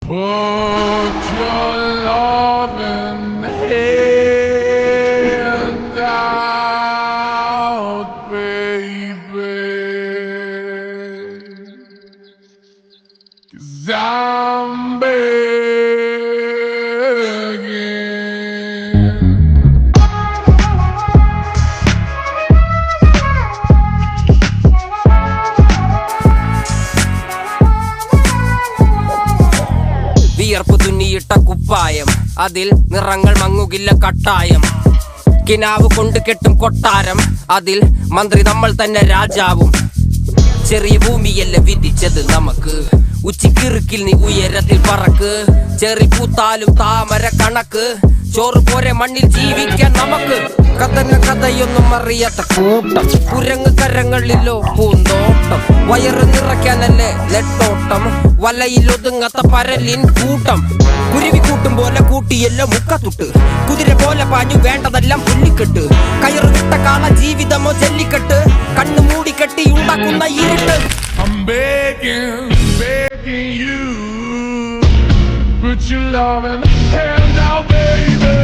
Put your loving hand out, baby, 'cause I'm begging. വിയർപ്പ് തുന്നിയിട്ട കുപ്പായം, അതിൽ നിറങ്ങൾ മങ്ങുകില്ല കട്ടായം. കിനാവ് കൊണ്ട് കെട്ടും കൊട്ടാരം, അതിൽ മന്ത്രി നമ്മൾ തന്നെ രാജാവും. ചെറിയ ഭൂമിയല്ല വിധിച്ചത് നമുക്ക്, ഉച്ചിക്കിറുക്കിൽ നീ ഉയരത്തിൽ പറക്ക്. ചെറി പൂത്താലും താമര കണക്ക്, ചോറ് പോരെ മണ്ണിൽ ജീവിക്കാൻ നമുക്ക്. കഥന കഥയൊന്നും അറിയാത്ത കൂട്ടം, കുരങ്ങ് കരങ്ങളിലോ പൂന്തോട്ടം. വയറ് നിറയ്ക്കാനല്ലേ നെട്ടോട്ടം, വലയിൽ ഒതുങ്ങാത്ത പരലിൻ കൂട്ടം. കുരുവി കൂട്ടും പോലെ കൂട്ടിയല്ലോ മുക്കത്തുട്ട്, കുതിര പോലെ പാഞ്ഞു വേണ്ടതെല്ലാം പുല്ലിക്കെട്ട്. കയറ് വിട്ട കാള ജീവിതമോ ജല്ലിക്കെട്ട്, കണ്ണു മൂടിക്കെട്ടി ഉണ്ടാക്കുന്ന ഇരുട്ട്. I'm begging, begging you, put your love in the hand out, baby.